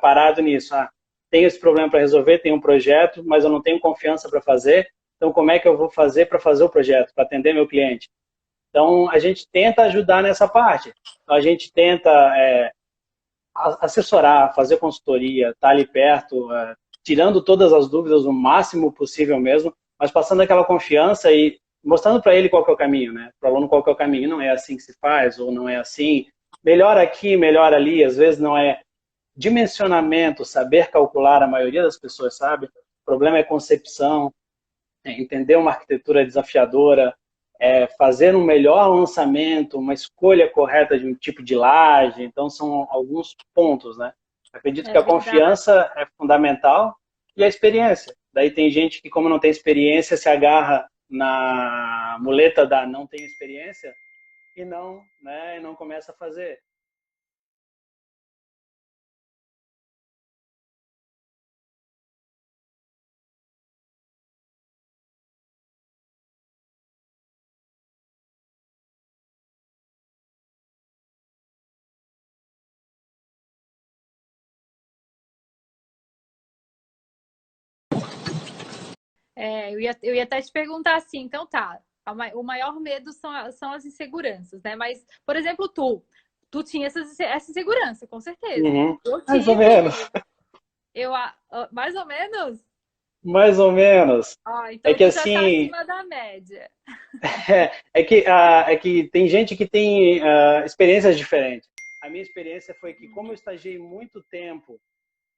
parado nisso. Ah, tenho esse problema para resolver, tenho um projeto, mas eu não tenho confiança para fazer, então como é que eu vou fazer para fazer o projeto, para atender meu cliente? Então, a gente tenta ajudar nessa parte. A gente tenta assessorar, fazer consultoria, estar ali perto, tirando todas as dúvidas o máximo possível mesmo, mas passando aquela confiança e mostrando para ele qual que é o caminho, né? Para o aluno qual que é o caminho. Não é assim que se faz, ou não é assim. Melhor aqui, melhor ali. Às vezes não é dimensionamento, saber calcular, a maioria das pessoas sabe. O problema é concepção, entender uma arquitetura desafiadora, fazer um melhor lançamento, uma escolha correta de um tipo de laje. Então, são alguns pontos, né? Acredito que a verdade. confiança é fundamental e a experiência. Daí tem gente que, como não tem experiência, se agarra na muleta da não tem experiência e não, né, e não começa a fazer. Eu ia até te perguntar assim, então tá, o maior medo são as inseguranças, né? Mas, por exemplo, tu tinha essa insegurança, com certeza. Uhum. Eu Mais ou tive, menos. mais ou menos. Mais ou menos. É Então que tu já tá assim, acima da média. é que tem gente que tem experiências diferentes. A minha experiência foi que, como eu estagiei muito tempo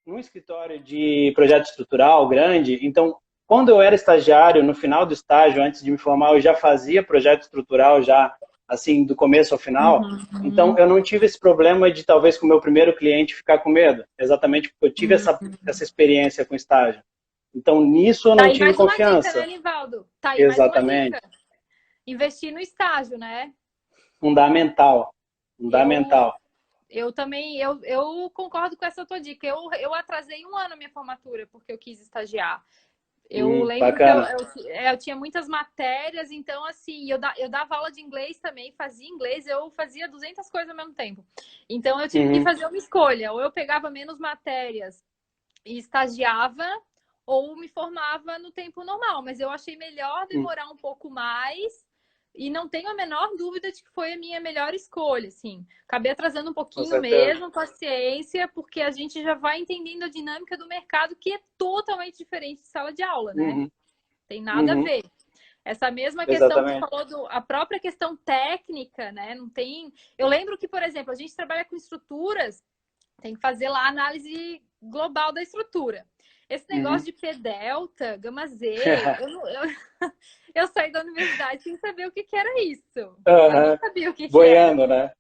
num escritório de projeto estrutural grande, então, quando eu era estagiário, no final do estágio, antes de me formar, eu já fazia projeto estrutural, já assim, do começo ao final. Então, Uhum. eu não tive esse problema de, talvez, com o meu primeiro cliente ficar com medo, exatamente porque eu tive essa experiência com estágio. Então, nisso eu Tá não aí tive mais uma dica, confiança. né, Nivaldo? Tá aí mais uma Exatamente. dica. Investir no estágio, né? Fundamental. Eu, Fundamental. eu também, eu concordo com essa tua dica. Eu atrasei um ano a minha formatura porque eu quis estagiar. Eu lembro que Bacana. eu tinha muitas matérias, então, assim, eu dava aula de inglês também, fazia inglês, eu fazia 200 coisas ao mesmo tempo. Então, eu tive que Uhum. fazer uma escolha. Ou eu pegava menos matérias e estagiava, ou me formava no tempo normal. Mas eu achei melhor Uhum. demorar um pouco mais e não tenho a menor dúvida de que foi a minha melhor escolha, assim. Acabei atrasando um Com pouquinho certeza. mesmo, paciência, porque a gente já vai entendendo a dinâmica do mercado, que é totalmente diferente de sala de aula, né? Uhum. Tem nada a Uhum. ver. Essa mesma questão que tu Exatamente. falou, a própria questão técnica, né? Não tem. Eu lembro que, por exemplo, a gente trabalha com estruturas, tem que fazer lá a análise global da estrutura. Esse negócio Uhum. de P delta, gama Z, eu saí da universidade sem saber o que era isso. Eu não Uhum. sabia o que era, Boiando, né?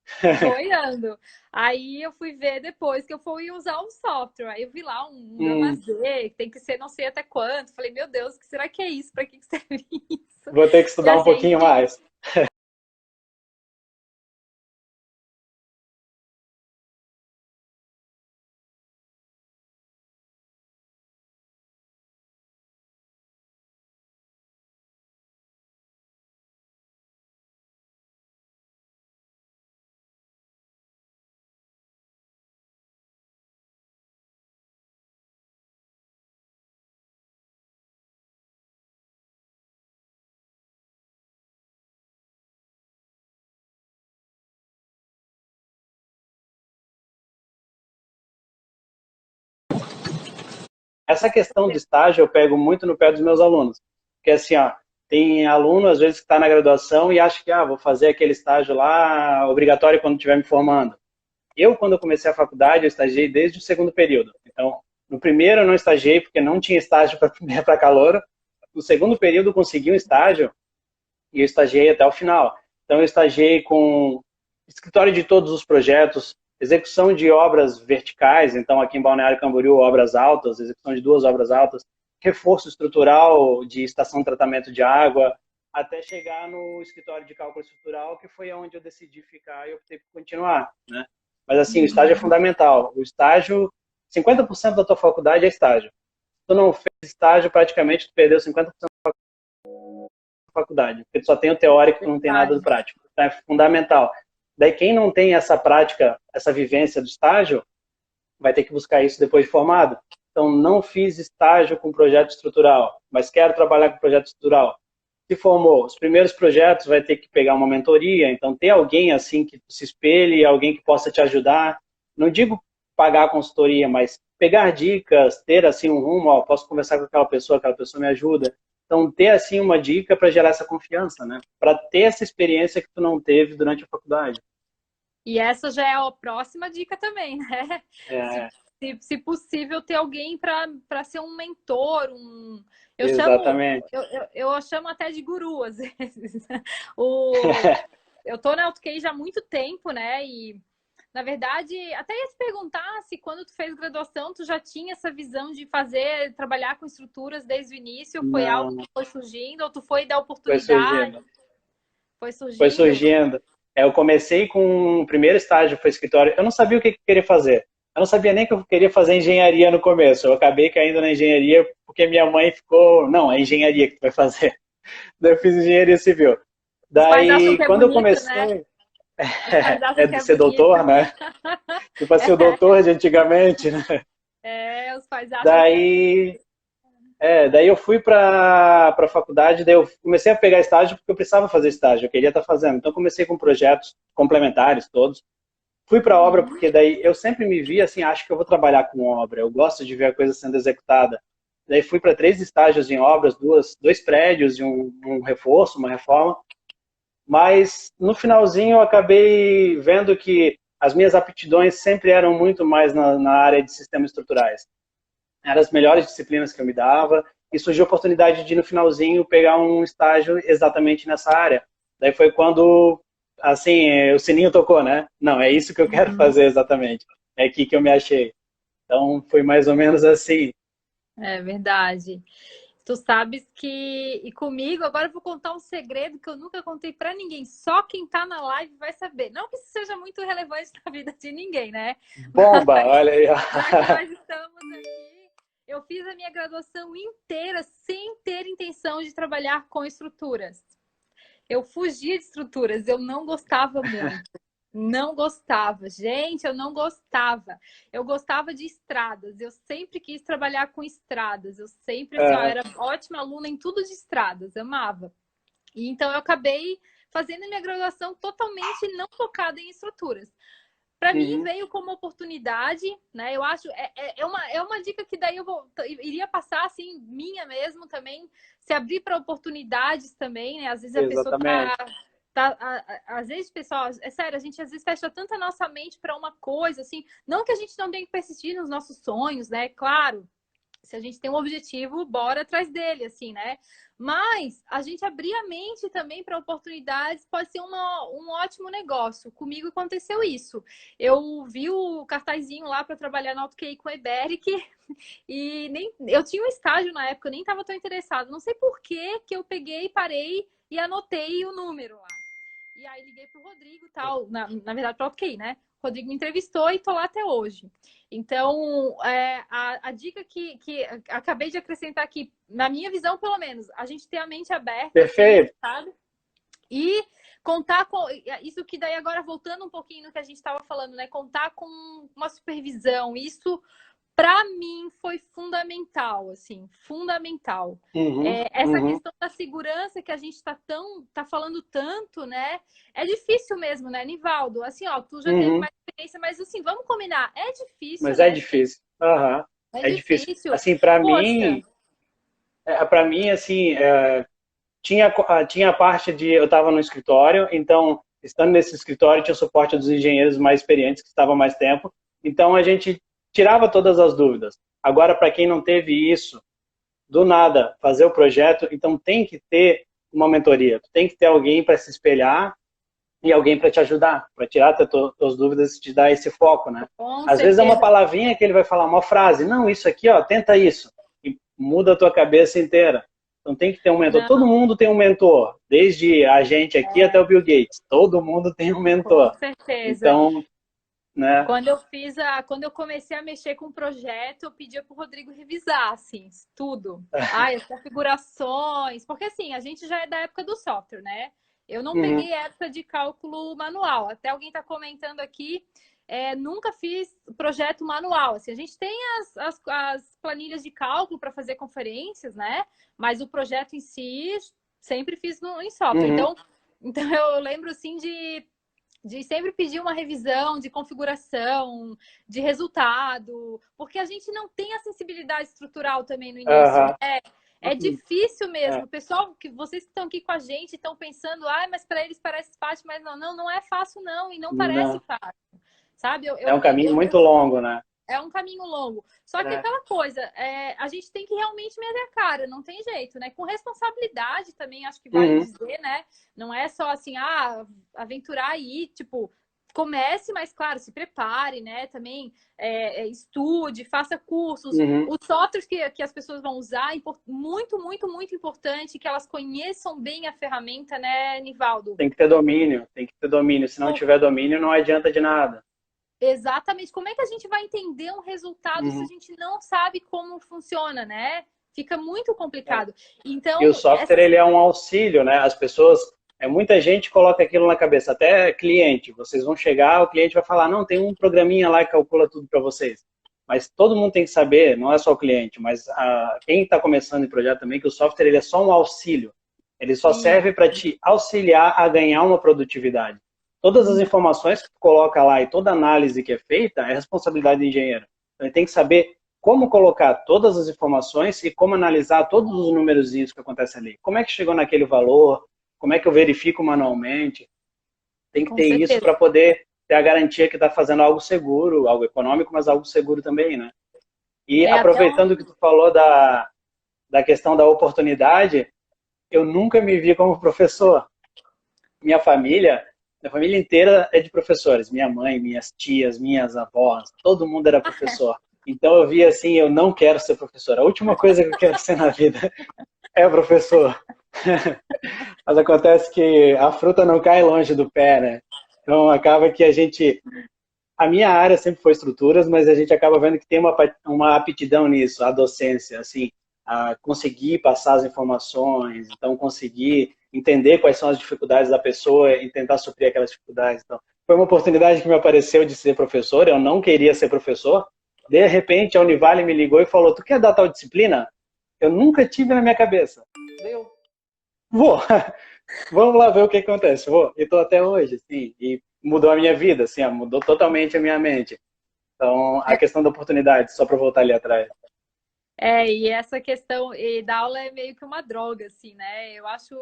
boiando. Aí eu fui ver depois que eu fui usar o software. Aí eu vi lá um gama Hum. Z, que tem que ser não sei até quanto. Falei, meu Deus, o que será que é isso? Para que serve isso? Vou ter que E estudar a um pouquinho gente mais. Essa questão do estágio eu pego muito no pé dos meus alunos. Porque assim, ó, tem aluno às vezes que está na graduação e acha que vou fazer aquele estágio lá obrigatório quando estiver me formando. Quando eu comecei a faculdade, eu estagiei desde o segundo período. Então, no primeiro eu não estagiei porque não tinha estágio para calouro. No segundo período eu consegui um estágio e eu estagiei até o final. Então, eu estagiei com escritório de todos os projetos, execução de obras verticais, então aqui em Balneário Camboriú, obras altas, execução de 2 obras altas, reforço estrutural de estação de tratamento de água, até chegar no escritório de cálculo estrutural, que foi onde eu decidi ficar e optei por continuar, né? Mas assim, o estágio é fundamental. O estágio, 50% da tua faculdade é estágio. Se tu não fez estágio, praticamente tu perdeu 50% faculdade, porque tu só tem o teórico, tu não tem nada do verdade. prático. Então é fundamental. Daí quem não tem essa prática, essa vivência do estágio, vai ter que buscar isso depois de formado. Então, não fiz estágio com projeto estrutural, mas quero trabalhar com projeto estrutural. Se formou, os primeiros projetos vai ter que pegar uma mentoria, então ter alguém assim que se espelhe, alguém que possa te ajudar. Não digo pagar a consultoria, mas pegar dicas, ter assim um rumo, ó, posso conversar com aquela pessoa me ajuda. Então, ter assim uma dica para gerar essa confiança, né? Para ter essa experiência que tu não teve durante a faculdade. E essa já é a próxima dica também, né? É, Se possível, ter alguém para ser um mentor, eu chamo, exatamente. eu chamo até de guru, às vezes. O... Eu tô na AutoQI já há muito tempo, né? E, na verdade, até ia te perguntar se quando tu fez graduação, tu já tinha essa visão de trabalhar com estruturas desde o início, foi algo Não, que foi surgindo, ou tu foi da foi oportunidade, surgindo. foi Foi surgindo? surgindo. Eu comecei com o primeiro estágio, foi escritório. Eu não sabia o que eu queria fazer. Eu não sabia nem que eu queria fazer engenharia no começo. Eu acabei caindo na engenharia porque minha mãe ficou, não, é engenharia que tu vai fazer. Daí eu fiz engenharia civil. Os pais acham Daí, que é quando eu bonito, né? comecei, Os pais acham é que de é ser bonito. doutor, né? Tipo assim, o doutor de antigamente, né? Os pais acham que é Daí, daí eu fui para a faculdade, daí eu comecei a pegar estágio porque eu precisava fazer estágio, eu queria estar fazendo. Então comecei com projetos complementares todos. Fui para a obra Uhum. porque daí eu sempre me vi assim, acho que eu vou trabalhar com obra, eu gosto de ver a coisa sendo executada. Daí fui para 3 estágios em obras, dois prédios e um reforço, uma reforma. Mas no finalzinho eu acabei vendo que as minhas aptidões sempre eram muito mais na área de sistemas estruturais. Eram as melhores disciplinas que eu me dava e surgiu a oportunidade de no finalzinho pegar um estágio exatamente nessa área. Daí foi quando assim o sininho tocou, né? Não, é isso que eu quero Uhum. fazer exatamente. É aqui que eu me achei. Então foi mais ou menos assim. É verdade. Tu sabes que. E comigo, agora eu vou contar um segredo que eu nunca contei pra ninguém. Só quem tá na live vai saber. Não que isso seja muito relevante na vida de ninguém, né? Bomba, olha aí. Já que nós estamos aqui, eu fiz a minha graduação inteira sem ter intenção de trabalhar com estruturas. Eu fugia de estruturas, eu não gostava muito. Não gostava, gente, eu não gostava. Eu gostava de estradas, eu sempre quis trabalhar com estradas. Eu sempre, assim, ó, Uhum. era ótima aluna em tudo de estradas, amava. E então eu acabei fazendo a minha graduação totalmente não focada em estruturas. Para mim Uhum. veio como oportunidade, né? Eu acho é uma dica que daí iria passar assim minha mesmo também, se abrir para oportunidades também, né? Às vezes a pessoa Exatamente. às vezes, pessoal, é sério, a gente às vezes fecha tanto a nossa mente para uma coisa assim, não que a gente não tenha que persistir nos nossos sonhos, né? Claro, se a gente tem um objetivo, bora atrás dele, assim, né? Mas a gente abrir a mente também para oportunidades pode ser um ótimo negócio. Comigo aconteceu isso. Eu vi o cartazinho lá para trabalhar na AutoQI com a Eberic e nem, eu tinha um estágio na época, eu nem estava tão interessado. Não sei por que eu peguei, parei e anotei o número lá. E aí liguei pro Rodrigo e tal, na verdade pro OK, né? O Rodrigo me entrevistou e tô lá até hoje. Então, a dica que acabei de acrescentar aqui, na minha visão, pelo menos, a gente ter a mente aberta, assim, Perfeito. sabe? E contar com. Isso que daí agora, voltando um pouquinho no que a gente estava falando, né? Contar com uma supervisão. Isso para mim foi fundamental, assim, fundamental. Uhum. Essa Uhum. questão da segurança que a gente tá falando tanto, né? É difícil mesmo, né, Nivaldo? Assim, ó, tu já teve Uhum. mais experiência, mas assim, vamos combinar, é difícil, Mas é né? difícil. Aham. É É difícil. difícil. Assim, Poxa, para mim, assim, tinha a parte de eu estava no escritório, então, estando nesse escritório, tinha o suporte dos engenheiros mais experientes que estavam mais tempo. Então, a gente tirava todas as dúvidas. Agora, para quem não teve isso, do nada, fazer o projeto, então tem que ter uma mentoria. Tem que ter alguém para se espelhar e alguém para te ajudar, para tirar tuas dúvidas e te dar esse foco, né? com Às vezes é uma certeza. palavrinha que ele vai falar, uma frase, não, isso aqui, ó, tenta isso, e muda a tua cabeça inteira. Então tem que ter um mentor. Todo Não, mundo tem um mentor, desde a gente aqui até o Bill Gates. Todo mundo tem um com mentor. certeza. Então, né? Quando eu comecei a mexer com o projeto, eu pedia para o Rodrigo revisar, assim, tudo. Ai, as configurações, porque assim, a gente já é da época do software, né? Eu não Uhum. peguei época de cálculo manual. Até alguém está comentando aqui, nunca fiz projeto manual. Assim, a gente tem as planilhas de cálculo para fazer conferências, né? Mas o projeto em si sempre fiz em software. Uhum. Então eu lembro assim de sempre pedir uma revisão de configuração, de resultado, porque a gente não tem a sensibilidade estrutural também no início, Aham. né? É difícil É. mesmo. Pessoal, que vocês que estão aqui com a gente estão pensando, mas para eles parece fácil, mas não é fácil não, e não parece Não. fácil. Sabe? É um caminho muito longo, né? É um caminho longo. Só que É. aquela coisa, a gente tem que realmente meter a cara, não tem jeito, né? Com responsabilidade também, acho que vale Uhum. dizer, né? Não é só assim, aventurar aí, tipo, comece, mas claro, se prepare, né? Também estude, faça cursos. Uhum. Os softwares que as pessoas vão usar, muito, muito, muito importante que elas conheçam bem a ferramenta, né, Nivaldo? Tem que ter domínio, tem que ter domínio. Se não tiver domínio, não adianta de nada. Exatamente. Como é que a gente vai entender um resultado se a Uhum. gente não sabe como funciona, né? Fica muito É. complicado. E o Então, software, ele é um auxílio, né? As pessoas, muita gente coloca aquilo na cabeça, até cliente. Vocês vão chegar, o cliente vai falar, não, tem um programinha lá que calcula tudo para vocês. Mas todo mundo tem que saber, não é só o cliente, mas quem está começando em projeto também, que o software ele é só um auxílio. Ele só serve para te auxiliar a ganhar uma produtividade. Todas as informações que tu coloca lá e toda análise que é feita é responsabilidade do engenheiro. Então, ele tem que saber como colocar todas as informações e como analisar todos os numerozinhos que acontecem ali. Como é que chegou naquele valor? Como é que eu verifico manualmente? Tem que com ter isso certeza. para poder ter a garantia que está fazendo algo seguro, algo econômico, mas algo seguro também, né? E Até aproveitando o que tu falou da questão da oportunidade, eu nunca me vi como professor. Minha família inteira é de professores. Minha mãe, minhas tias, minhas avós, todo mundo era professor. Então eu via assim, eu não quero ser professor. A última coisa que eu quero ser na vida é professor. Mas acontece que a fruta não cai longe do pé, né? Então acaba que a minha área sempre foi estruturas, mas a gente acaba vendo que tem uma aptidão nisso, a docência, assim, a conseguir passar as informações, então conseguir entender quais são as dificuldades da pessoa e tentar suprir aquelas dificuldades. Então, foi uma oportunidade que me apareceu de ser professor, eu não queria ser professor, de repente a Univale me ligou e falou, tu quer dar tal disciplina? Eu nunca tive na minha cabeça. Eu vou, vamos lá ver o que acontece, vou. E estou até hoje, assim, e mudou a minha vida, assim, mudou totalmente a minha mente. Então, a questão da oportunidade, só para voltar ali atrás. E essa questão da aula é meio que uma droga, assim, né? Eu acho.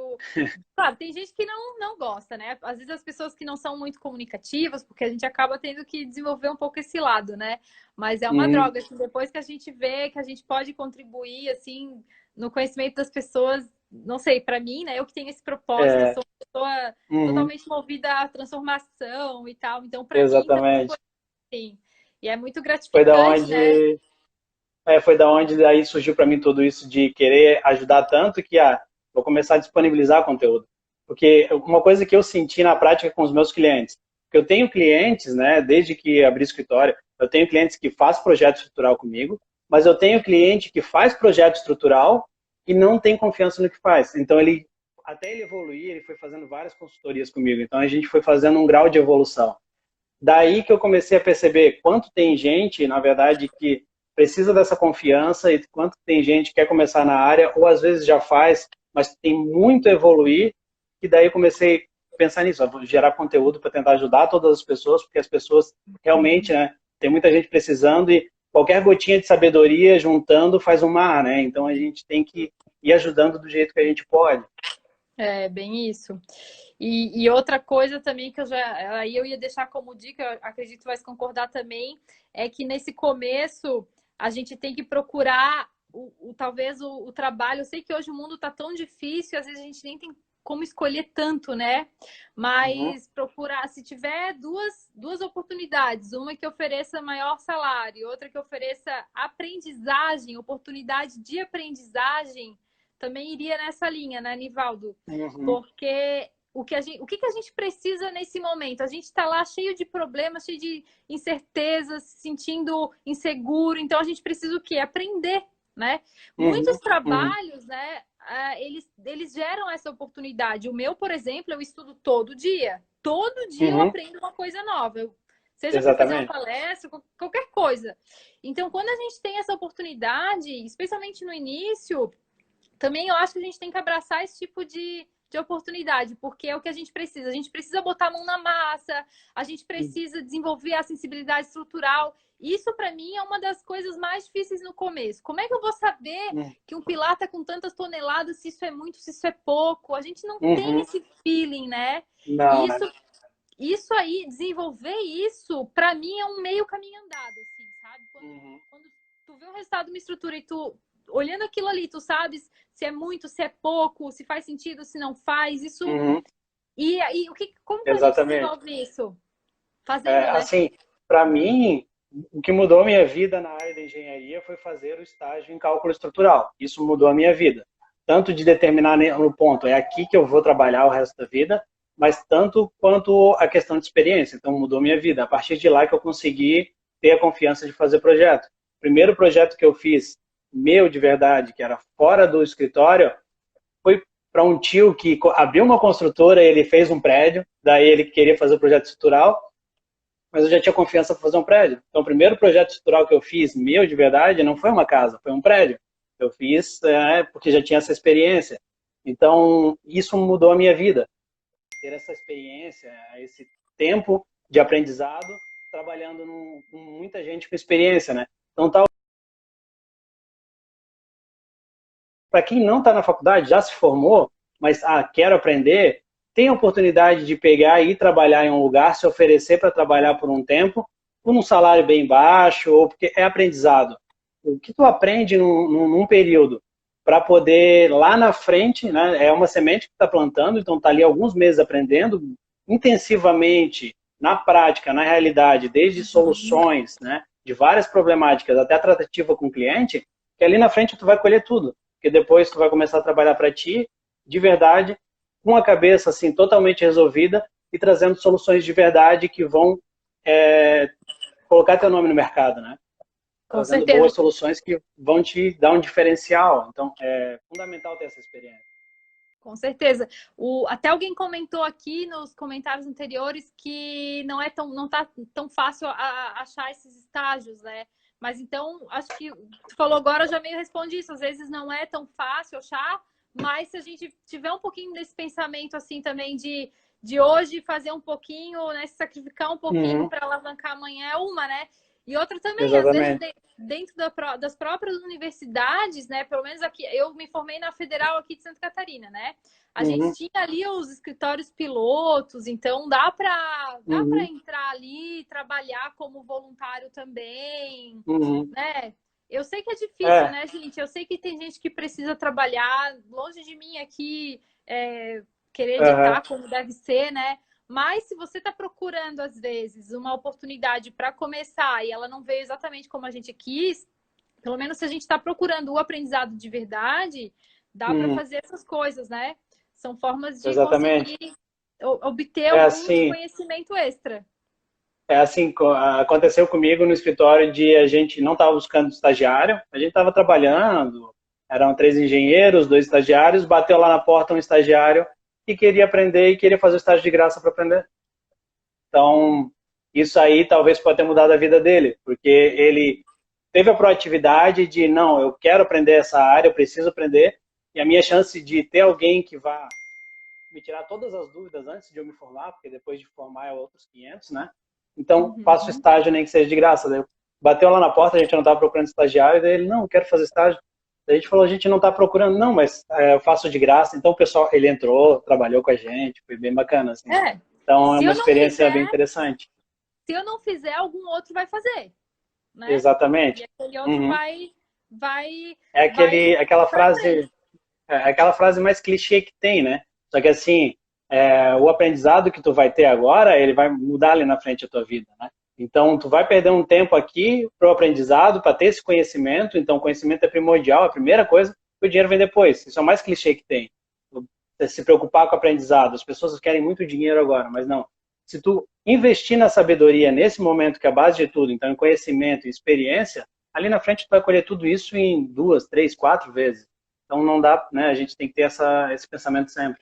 Claro, tem gente que não gosta, né? Às vezes as pessoas que não são muito comunicativas, porque a gente acaba tendo que desenvolver um pouco esse lado, né? Mas é uma droga, assim, depois que a gente vê que a gente pode contribuir, assim, no conhecimento das pessoas, não sei, para mim, né? Eu que tenho esse propósito, eu sou uma pessoa totalmente movida à transformação e tal. Então, para mim, também foi Exatamente. assim. E é muito Foi da gratificante, né? onde, foi da onde daí surgiu para mim tudo isso de querer ajudar tanto que vou começar a disponibilizar conteúdo. Porque uma coisa que eu senti na prática com os meus clientes, que eu tenho clientes, né, desde que abri escritório, eu tenho clientes que fazem projeto estrutural comigo, mas eu tenho cliente que faz projeto estrutural e não tem confiança no que faz. Então, até ele evoluir, ele foi fazendo várias consultorias comigo. Então, a gente foi fazendo um grau de evolução. Daí que eu comecei a perceber quanto tem gente, na verdade, que precisa dessa confiança e quanto tem gente que quer começar na área, ou às vezes já faz, mas tem muito a evoluir, e daí eu comecei a pensar nisso, vou gerar conteúdo para tentar ajudar todas as pessoas, porque as pessoas realmente, né, tem muita gente precisando e qualquer gotinha de sabedoria juntando faz um mar, né? Então a gente tem que ir ajudando do jeito que a gente pode. É, bem isso. E outra coisa também que aí eu ia deixar como dica, eu acredito que vai concordar também, é que nesse começo a gente tem que procurar talvez o trabalho. Eu sei que hoje o mundo está tão difícil, às vezes a gente nem tem como escolher tanto, né? Mas procurar, se tiver duas oportunidades, uma que ofereça maior salário, outra que ofereça aprendizagem, oportunidade de aprendizagem, também iria nessa linha, né, Nivaldo? Porque o que a gente precisa nesse momento? A gente está lá cheio de problemas, cheio de incertezas, se sentindo inseguro. Então, a gente precisa o quê? Aprender, né? Muitos trabalhos, né? Eles geram essa oportunidade. O meu, por exemplo, eu estudo todo dia. Todo dia eu aprendo uma coisa nova. seja para fazer uma Exatamente. palestra, qualquer coisa. Então, quando a gente tem essa oportunidade, especialmente no início, também eu acho que a gente tem que abraçar esse tipo de oportunidade, porque é o que a gente precisa. A gente precisa botar a mão na massa, a gente precisa desenvolver a sensibilidade estrutural. Isso, para mim, é uma das coisas mais difíceis no começo. Como é que eu vou saber que um pilar está com tantas toneladas, se isso é muito, se isso é pouco? A gente não tem Uhum. esse feeling, né? Não, E né? isso aí, desenvolver isso, para mim, é um meio caminho andado, assim, sabe? Uhum. Quando tu vê o resultado de uma estrutura e tu, olhando aquilo ali, tu sabes se é muito, se é pouco, se faz sentido, se não faz, isso... Uhum. E aí, como que a gente Exatamente. desenvolve isso? Fazendo, né? Assim, para mim, o que mudou a minha vida na área da engenharia foi fazer o estágio em cálculo estrutural. Isso mudou a minha vida. Tanto de determinar no ponto, é aqui que eu vou trabalhar o resto da vida, mas tanto quanto a questão de experiência. Então, mudou a minha vida. A partir de lá que eu consegui ter a confiança de fazer projeto. O primeiro projeto que eu fiz, meu de verdade, que era fora do escritório, foi para um tio que abriu uma construtora, ele fez um prédio, daí ele queria fazer o projeto estrutural, mas eu já tinha confiança para fazer um prédio. Então, o primeiro projeto estrutural que eu fiz, meu de verdade, não foi uma casa, foi um prédio. Eu fiz porque já tinha essa experiência. Então, isso mudou a minha vida. Ter essa experiência, esse tempo de aprendizado, trabalhando com muita gente com experiência, né? Então, tal para quem não está na faculdade, já se formou, mas quero aprender, tem a oportunidade de pegar e ir trabalhar em um lugar, se oferecer para trabalhar por um tempo, por um salário bem baixo, ou porque é aprendizado. O que tu aprende num período para poder lá na frente, né, é uma semente que está plantando, então está ali alguns meses aprendendo intensivamente, na prática, na realidade, desde soluções, né, de várias problemáticas até a tratativa com o cliente, que ali na frente tu vai colher tudo, porque depois tu vai começar a trabalhar para ti, de verdade, com a cabeça assim totalmente resolvida e trazendo soluções de verdade que vão colocar teu nome no mercado, né? Com Trazendo certeza. boas soluções que vão te dar um diferencial. Então, é fundamental ter essa experiência. Com certeza. Até alguém comentou aqui nos comentários anteriores que não tá tão fácil achar esses estágios, né? Mas então, acho que tu falou agora, eu já meio respondi isso. Às vezes não é tão fácil achar, mas se a gente tiver um pouquinho desse pensamento assim também de hoje fazer um pouquinho, né? Se sacrificar um pouquinho Uhum, para alavancar amanhã é uma, né? E outra também, às vezes, exatamente. dentro das próprias universidades, né? Pelo menos aqui, eu me formei na Federal aqui de Santa Catarina, né? A gente Uhum, tinha ali os escritórios pilotos, então dá para uhum, entrar ali, trabalhar como voluntário também, uhum. né? Eu sei que é difícil, É, né, gente? Eu sei que tem gente que precisa trabalhar longe de mim aqui, querer uhum, editar como deve ser, né? Mas se você está procurando, às vezes, uma oportunidade para começar e ela não veio exatamente como a gente quis, pelo menos se a gente está procurando o aprendizado de verdade, dá para uhum, fazer essas coisas, né? São formas de exatamente. conseguir obter É algum assim, conhecimento extra. aconteceu comigo no escritório de a gente não estava buscando estagiário, a gente estava trabalhando, eram 3 engenheiros, 2 estagiários, bateu lá na porta um estagiário que queria aprender e queria fazer o estágio de graça para aprender. Então, isso aí talvez pode ter mudado a vida dele, porque ele teve a proatividade de, não, eu quero aprender essa área, eu preciso aprender, e a minha chance de ter alguém que vá me tirar todas as dúvidas antes de eu me formar, porque depois de formar é outros 500, né? Então, faço Uhum. estágio nem que seja de graça. Daí bateu lá na porta, a gente não estava procurando estagiário, daí ele, não, eu quero fazer estágio. Daí a gente falou, a gente não está procurando, não, mas eu faço de graça. Então, o pessoal, ele entrou, trabalhou com a gente, foi bem bacana, assim. É, Então, é se uma eu não experiência bem fizer, interessante. se eu não fizer, algum outro vai fazer, né? E Exatamente. aquele outro Uhum. vai, É vai aquela para frente. frase, aquela frase mais clichê que tem, né? Só que assim, o aprendizado que tu vai ter agora, ele vai mudar ali na frente a tua vida, né? Então, tu vai perder um tempo aqui para o aprendizado, para ter esse conhecimento. Então, conhecimento é primordial, a primeira coisa, o dinheiro vem depois. Isso é o mais clichê que tem. Se preocupar com o aprendizado. As pessoas querem muito dinheiro agora, mas não. Se tu investir na sabedoria nesse momento, que é a base de tudo, então em conhecimento e experiência, ali na frente tu vai colher tudo isso em 2, 3, 4 vezes. Então não dá, né? A gente tem que ter esse pensamento sempre.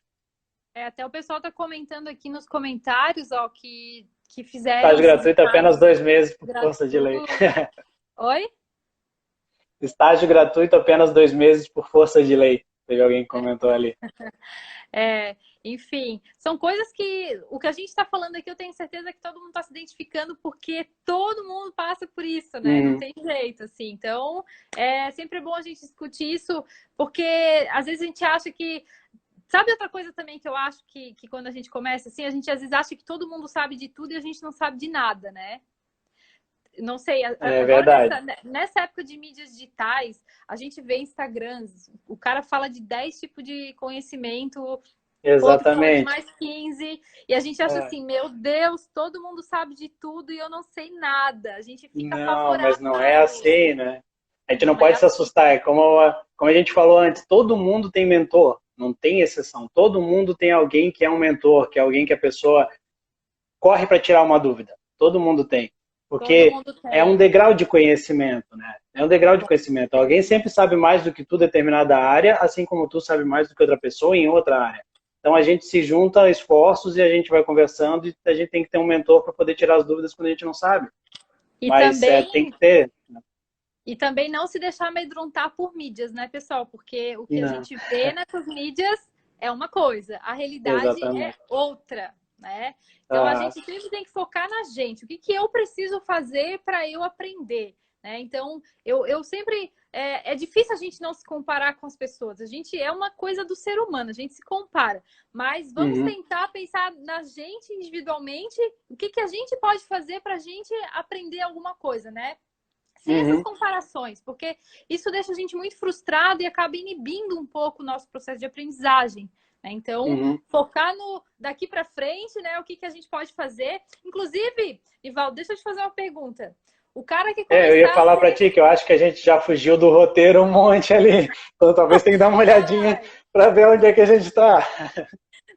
Até o pessoal está comentando aqui nos comentários, ó, que que fizeram Estágio esses gratuito apenas estágios 2 meses por força de lei. gratuitos. Oi? Estágio gratuito apenas 2 meses por força de lei. Teve alguém que comentou ali. É, enfim, são coisas que o que a gente está falando aqui, eu tenho certeza que todo mundo está se identificando, porque todo mundo passa por isso, né? Não tem jeito, assim. Então, é sempre bom a gente discutir isso, porque às vezes a gente acha que. Sabe outra coisa também que eu acho que quando a gente começa assim, a gente às vezes acha que todo mundo sabe de tudo e a gente não sabe de nada, né? Não sei, É agora verdade. nessa época de mídias digitais, a gente vê Instagrams, o cara fala de 10 tipos de conhecimento, outro fala de Exatamente. mais 15, e a gente acha É. assim, meu Deus, todo mundo sabe de tudo e eu não sei nada. A gente fica Não, mas apavorado. não é assim, né? A gente não Não é pode se assim. assustar. É como a gente falou antes, todo mundo tem mentor. Não tem exceção. Todo mundo tem alguém que é um mentor, que é alguém que a pessoa corre para tirar uma dúvida. Todo mundo tem. Todo Porque mundo é um tem. degrau de conhecimento, né? É um degrau de conhecimento. Alguém sempre sabe mais do que tu em determinada área, assim como tu sabe mais do que outra pessoa em outra área. Então a gente se junta esforços e a gente vai conversando e a gente tem que ter um mentor para poder tirar as dúvidas quando a gente não sabe. E Mas tem também que ter. E também não se deixar amedrontar por mídias, né, pessoal? Porque o que a Não, gente vê nessas mídias é uma coisa, a realidade é exatamente. outra, né? Então a Ah, gente sempre tem que focar na gente. O que, que eu preciso fazer para eu aprender? Né? Então, eu sempre. É difícil a gente não se comparar com as pessoas. A gente é uma coisa do ser humano, a gente se compara. Mas vamos uhum, tentar pensar na gente individualmente, o que, que a gente pode fazer para a gente aprender alguma coisa, né? Sem essas uhum, comparações, porque isso deixa a gente muito frustrado e acaba inibindo um pouco o nosso processo de aprendizagem. Né? Então, uhum. focar no daqui para frente, né? O que, que a gente pode fazer. Inclusive, Ivaldo, deixa eu te fazer uma pergunta. O cara que Eu ia falar para começasse. ti que eu acho que a gente já fugiu do roteiro um monte ali. Então talvez tenha que dar uma olhadinha Ai, para ver onde é que a gente está.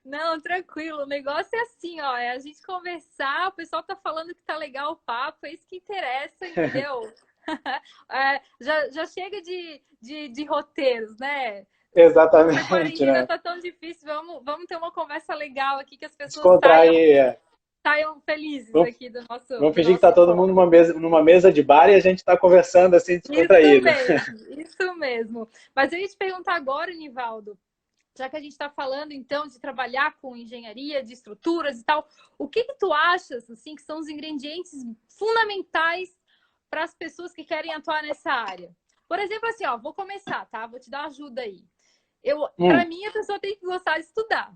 não, tranquilo. O negócio é assim, ó, é a gente conversar, o pessoal tá falando que tá legal o papo, é isso que interessa, entendeu? Já chega de roteiros, né? A Exatamente, quarentena né? tá tão difícil, vamos ter uma conversa legal aqui que as pessoas Descontrair. É. saiam felizes Vamos, aqui vamos do fingir que nosso está todo mundo encontro. numa mesa de bar e a gente está conversando assim, Isso descontraído. mesmo, isso mesmo. Mas eu ia te perguntar agora, Nivaldo, já que a gente está falando então de trabalhar com engenharia, de estruturas e tal, o que que tu achas assim que são os ingredientes fundamentais para as pessoas que querem atuar nessa área? Por exemplo, assim, ó, vou começar, tá? Vou te dar uma ajuda aí. Para Hum, mim, a pessoa tem que gostar de estudar.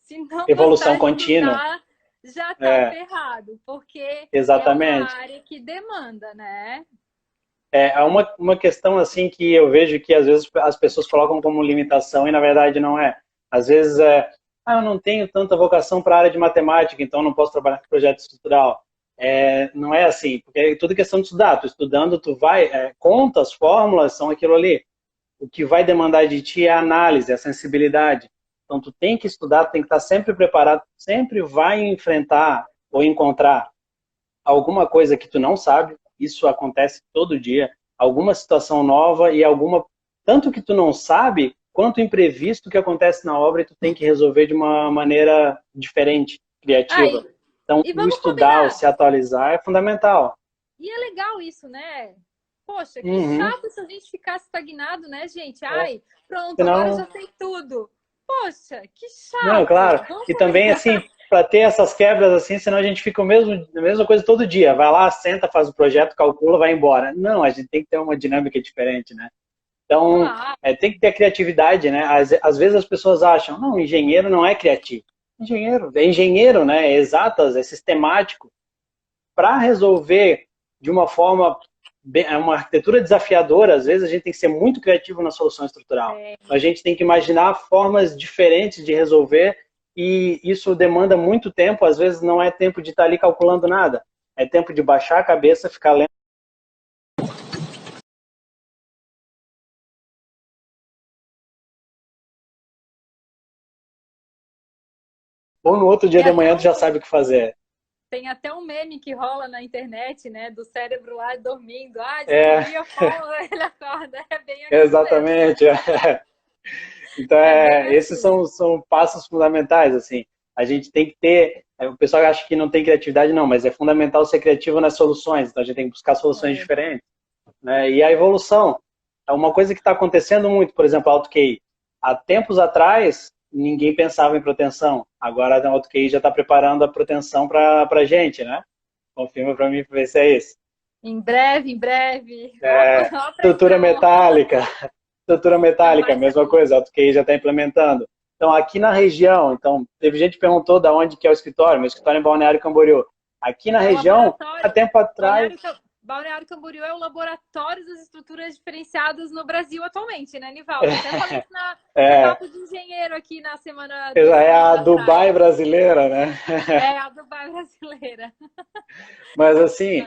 Se não evolução gostar de contínua. estudar, já tá É, ferrado, porque é uma exatamente. área que demanda, né? É uma questão assim que eu vejo que às vezes as pessoas colocam como limitação e na verdade não é. Às vezes eu não tenho tanta vocação para a área de matemática, então não posso trabalhar com projeto estrutural. Não é assim, porque é tudo questão de estudar. Tu estudando, tu vai, contas, fórmulas, são aquilo ali. O que vai demandar de ti é a análise, a sensibilidade. Então tu tem que estudar, tem que estar sempre preparado, sempre vai enfrentar ou encontrar alguma coisa que tu não sabe, isso acontece todo dia, alguma situação nova e alguma, tanto que tu não sabe, quanto imprevisto que acontece na obra e tu tem que resolver de uma maneira diferente, Ah, criativa. Então, e o vamos estudar, o combinar. se atualizar é fundamental. E é legal isso, né? Poxa, que Uhum. chato se a gente ficar estagnado, né, gente? É. Ai, pronto, agora eu Senão, já sei tudo. Poxa, que não, chato. claro. Vamos E também, combinar. assim, para ter essas quebras, assim, senão a gente fica a mesma coisa todo dia. Vai lá, senta, faz o projeto, calcula, vai embora. Não, a gente tem que ter uma dinâmica diferente, né? Então, Claro. tem que ter criatividade, né? Às vezes as pessoas acham, não, engenheiro não é criativo. Engenheiro, é engenheiro, né? É exatas, é sistemático. Para resolver de uma forma, uma arquitetura desafiadora, às vezes a gente tem que ser muito criativo na solução estrutural. É, A gente tem que imaginar formas diferentes de resolver e isso demanda muito tempo. Às vezes não é tempo de estar ali calculando nada. É tempo de baixar a cabeça, ficar lendo. Ou no outro dia tem de até manhã tu já um, sabe o que fazer. tem até um meme que rola na internet, né? Do cérebro lá dormindo. Ah, É, descobri a fórmula, ele acorda. É bem aquilo mesmo. exatamente. Então, É bem esses assim. são passos fundamentais, assim. A gente tem que ter, o pessoal acha que não tem criatividade, não, mas é fundamental ser criativo nas soluções, então a gente tem que buscar soluções diferentes, né? E a evolução é uma coisa que está acontecendo muito, por exemplo, a AutoQI. Há tempos atrás, ninguém pensava em proteção, agora a AutoQI já está preparando a proteção para a gente, né? Confirma para mim, para ver se é isso. Em breve, em breve. Estrutura metálica. Estrutura metálica, mesma coisa, a AutoQI já está implementando. Então, aqui na região, então, teve gente que perguntou de onde que é o escritório, meu escritório é em Balneário Camboriú. Aqui na região, há tempo atrás... Balneário Camboriú é o laboratório das estruturas diferenciadas no Brasil atualmente, né, Nivaldo? Até falei isso no papo de engenheiro aqui na semana... É a Dubai brasileira, né? É a Dubai brasileira. Mas assim,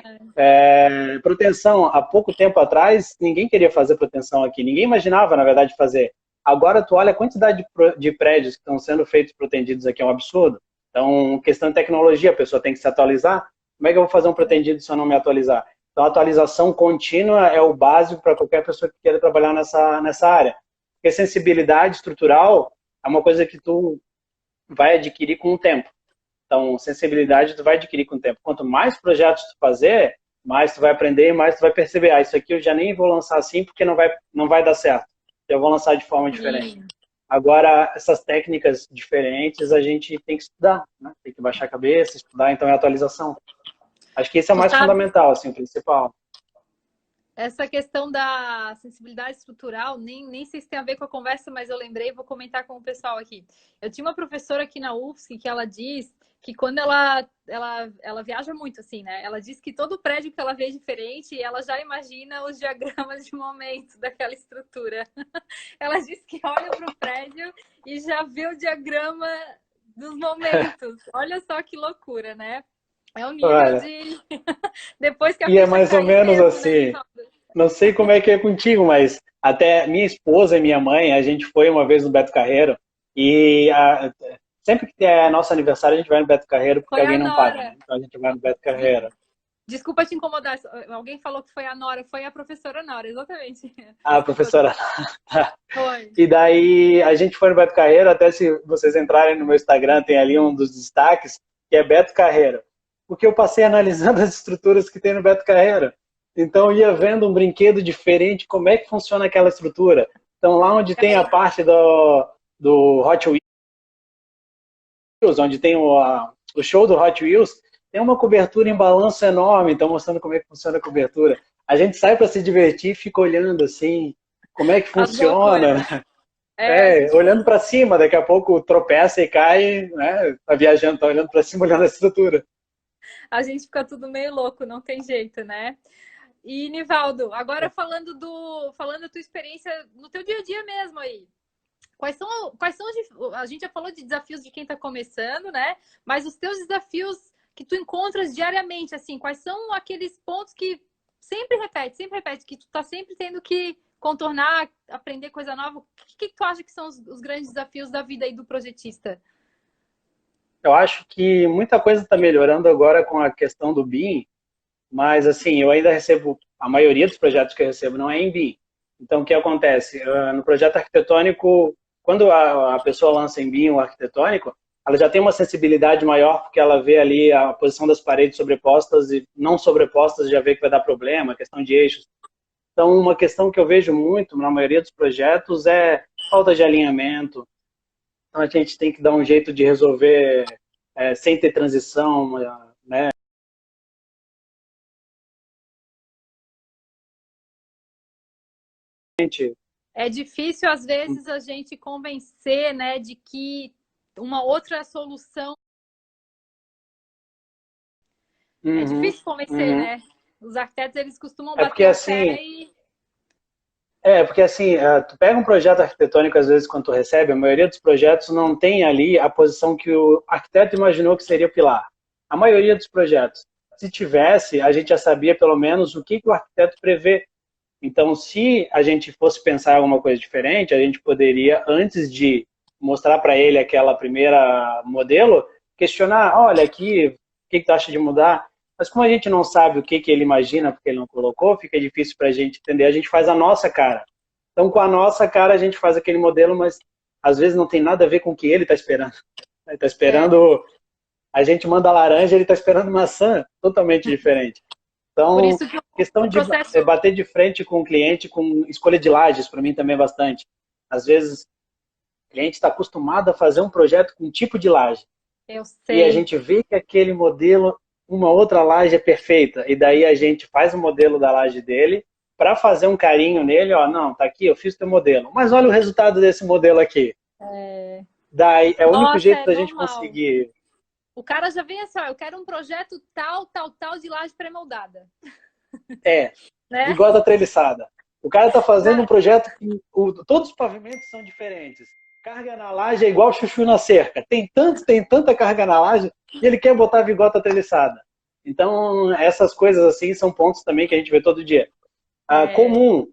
proteção, há pouco tempo atrás, ninguém queria fazer proteção aqui, ninguém imaginava, na verdade, fazer. Agora, tu olha a quantidade de prédios que estão sendo feitos protegidos aqui, é um absurdo. Então, questão de tecnologia, a pessoa tem que se atualizar. Como é que eu vou fazer um protegido se eu não me atualizar? Então, a atualização contínua é o básico para qualquer pessoa que queira trabalhar nessa área. Porque sensibilidade estrutural é uma coisa que tu vai adquirir com o tempo. Então, sensibilidade tu vai adquirir com o tempo. Quanto mais projetos tu fazer, mais tu vai aprender, mais tu vai perceber. Ah, isso aqui eu já nem vou lançar assim porque não vai dar certo. Eu vou lançar de forma diferente. Agora, essas técnicas diferentes a gente tem que estudar, né? Tem que baixar a cabeça, estudar, então é atualização. Acho que esse é o mais fundamental, assim, o principal. Essa questão da sensibilidade estrutural, nem sei se tem a ver com a conversa, mas eu lembrei, vou comentar com o pessoal aqui. Eu tinha uma professora aqui na UFSC que ela diz que quando ela viaja muito, assim, né? Ela diz que todo prédio que ela vê diferente, ela já imagina os diagramas de momento daquela estrutura. Ela diz que olha para o prédio e já vê o diagrama dos momentos. Olha só que loucura, né? É o nível de... Depois que a é mais ou menos mesmo, assim. Né? Não sei como é que é contigo, mas até minha esposa e minha mãe, a gente foi uma vez no Beto Carreiro e sempre que é nosso aniversário, a gente vai no Beto Carreiro porque alguém não paga. Né? Então a gente vai no Beto Carreiro. Desculpa te incomodar, alguém falou que foi a Nora, foi a professora Nora, exatamente. A professora Nora. Foi. E daí a gente foi no Beto Carreiro, até se vocês entrarem no meu Instagram, tem ali um dos destaques, que é Beto Carreiro. Porque eu passei analisando as estruturas que tem no Beto Carreiro. Então, eu ia vendo um brinquedo diferente, como é que funciona aquela estrutura. Então, lá onde tem a parte do Hot Wheels, onde tem o show do Hot Wheels, tem uma cobertura em balanço enorme, então mostrando como é que funciona a cobertura. A gente sai para se divertir e fica olhando assim, como é que funciona. Olhando para cima, daqui a pouco tropeça e cai, né? Tá viajando, tá olhando para cima, olhando a estrutura. A gente fica tudo meio louco, não tem jeito, né? E, Nivaldo, agora falando da tua experiência no teu dia a dia mesmo aí. Quais são a gente já falou de desafios de quem está começando, né? Mas os teus desafios que tu encontras diariamente, assim, quais são aqueles pontos que sempre repete, que tu tá sempre tendo que contornar, aprender coisa nova? O que tu acha que são os grandes desafios da vida aí do projetista? Eu acho que muita coisa está melhorando agora com a questão do BIM, mas assim, eu ainda recebo, a maioria dos projetos que eu recebo não é em BIM. Então, o que acontece? No projeto arquitetônico, quando a pessoa lança em BIM o arquitetônico, ela já tem uma sensibilidade maior, porque ela vê ali a posição das paredes sobrepostas e não sobrepostas, já vê que vai dar problema, questão de eixos. Então, uma questão que eu vejo muito na maioria dos projetos é falta de alinhamento. Então, a gente tem que dar um jeito de resolver sem ter transição, né? É difícil, às vezes, a gente convencer, né, de que uma outra solução... É difícil convencer, né? Os arquitetos, eles costumam bater porque, assim, porque assim, tu pega um projeto arquitetônico, às vezes, quando tu recebe, a maioria dos projetos não tem ali a posição que o arquiteto imaginou que seria o pilar. A maioria dos projetos. Se tivesse, a gente já sabia, pelo menos, o que o arquiteto prevê. Então, se a gente fosse pensar em alguma coisa diferente, a gente poderia, antes de mostrar para ele aquela primeira modelo, questionar, olha, aqui, o que tu acha de mudar? Mas como a gente não sabe o que ele imagina, porque ele não colocou, fica difícil para a gente entender, a gente faz a nossa cara. Então, com a nossa cara, a gente faz aquele modelo, mas às vezes não tem nada a ver com o que ele está esperando. Ele está esperando, a gente manda laranja, ele está esperando maçã, totalmente diferente. Por Então, isso que questão o de processo... bater de frente com o cliente, com escolha de lajes, para mim também é bastante. Às vezes, o cliente está acostumado a fazer um projeto com um tipo de laje. Eu E a sei. gente vê que aquele modelo, uma outra laje é perfeita. E daí a gente faz o modelo da laje dele para fazer um carinho nele. Ó, não, tá aqui, eu fiz o teu modelo. Mas olha o resultado desse modelo aqui. Daí é o único Nossa, jeito é da gente normal. conseguir. O cara já vem assim, ó, eu quero um projeto tal, tal, tal de laje pré-moldada. É, Né? bigota treliçada. O cara tá fazendo um Cara, projeto que todos os pavimentos são diferentes. Carga na laje é igual chuchu na cerca. Tem tanta carga na laje e ele quer botar bigota treliçada. Então, essas coisas assim são pontos também que a gente vê todo dia. Comum,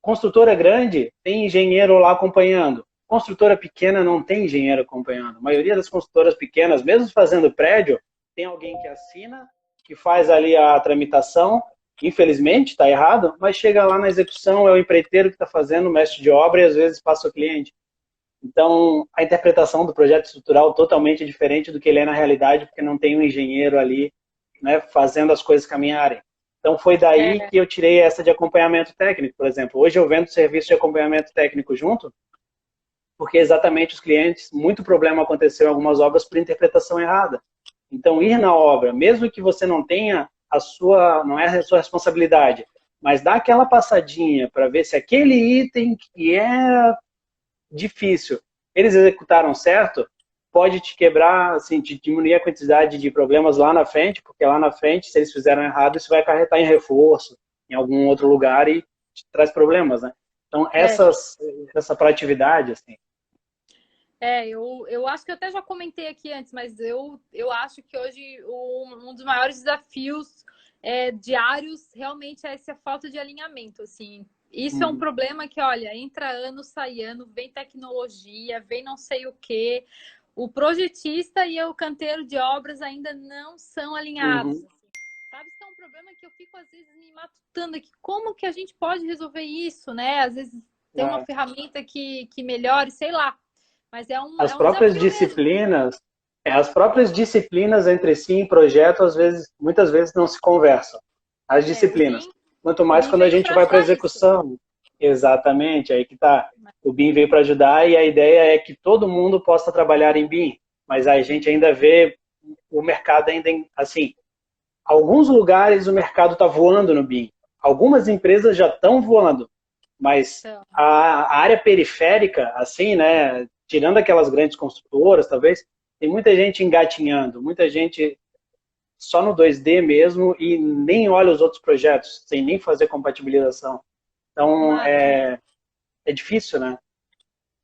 construtora grande tem engenheiro lá acompanhando. Construtora pequena não tem engenheiro acompanhando. A maioria das construtoras pequenas, mesmo fazendo prédio, tem alguém que assina, que faz ali a tramitação. Infelizmente, está errado, mas chega lá na execução, é o empreiteiro que está fazendo, o mestre de obra, e às vezes passa o cliente. Então, a interpretação do projeto estrutural é totalmente diferente do que ele é na realidade, porque não tem um engenheiro ali, né, fazendo as coisas caminharem. Então, foi daí que eu tirei essa de acompanhamento técnico, por exemplo. Hoje eu vendo serviço de acompanhamento técnico junto, porque exatamente os clientes, muito problema aconteceu em algumas obras por interpretação errada. Então, ir na obra, mesmo que você não tenha não é a sua responsabilidade, mas dá aquela passadinha para ver se aquele item que é difícil, eles executaram certo, pode te quebrar, assim, te diminuir a quantidade de problemas lá na frente, porque lá na frente, se eles fizeram errado, isso vai acarretar em reforço, em algum outro lugar e te traz problemas, né? Então, essa proatividade, assim. Eu acho que eu até já comentei aqui antes, mas eu acho que hoje um dos maiores desafios diários realmente é essa falta de alinhamento, assim. Isso é um problema que, olha, entra ano, sai ano, vem tecnologia, vem não sei o quê. O projetista e o canteiro de obras ainda não são alinhados. Assim. Sabe, isso é um problema que eu fico, às vezes, me matutando aqui. Como que a gente pode resolver isso, né? Às vezes tem uma ferramenta que melhore, sei lá. Mas As é um próprias desafio mesmo. disciplinas, as próprias disciplinas entre si em projeto, muitas vezes não se conversam. As disciplinas. Quanto O mais BIM quando a veio gente para vai para a ajudar isso. execução. Exatamente, aí que tá. O BIM veio para ajudar e a ideia é que todo mundo possa trabalhar em BIM, mas a gente ainda vê o mercado ainda assim, alguns lugares o mercado está voando no BIM. Algumas empresas já estão voando, mas a área periférica, assim, né, tirando aquelas grandes construtoras, talvez, tem muita gente engatinhando, muita gente só no 2D mesmo e nem olha os outros projetos, sem nem fazer compatibilização. Então, é difícil, né?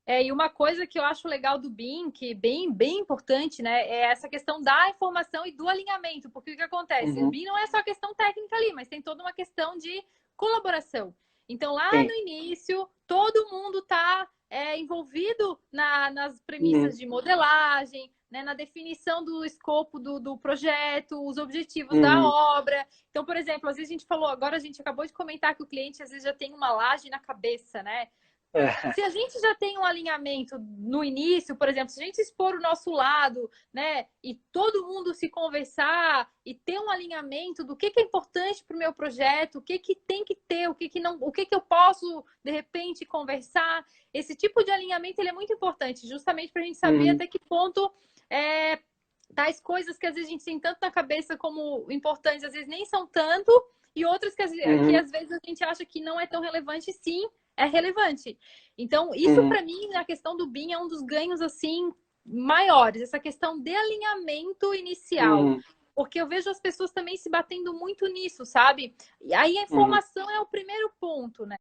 E uma coisa que eu acho legal do BIM, que é bem importante, né, é essa questão da informação e do alinhamento, porque o que acontece? O BIM não é só questão técnica ali, mas tem toda uma questão de colaboração. Então, lá no início, todo mundo está envolvido nas premissas de modelagem, né, na definição do escopo do projeto, os objetivos da obra. Então, por exemplo, às vezes a gente falou, agora a gente acabou de comentar que o cliente às vezes já tem uma laje na cabeça, né? Se a gente já tem um alinhamento no início, por exemplo, se a gente expor o nosso lado, né, e todo mundo se conversar e ter um alinhamento do que é importante para o meu projeto, o que tem que ter, o que não, o que eu posso de repente conversar, esse tipo de alinhamento ele é muito importante, justamente para a gente saber até que ponto tais coisas que às vezes a gente tem tanto na cabeça como importantes, às vezes nem são tanto, e outras que às vezes a gente acha que não é tão relevante, sim, é relevante. Então, isso para mim, na questão do BIM, é um dos ganhos assim maiores, essa questão de alinhamento inicial. Porque eu vejo as pessoas também se batendo muito nisso, sabe? E aí a informação é o primeiro ponto, né?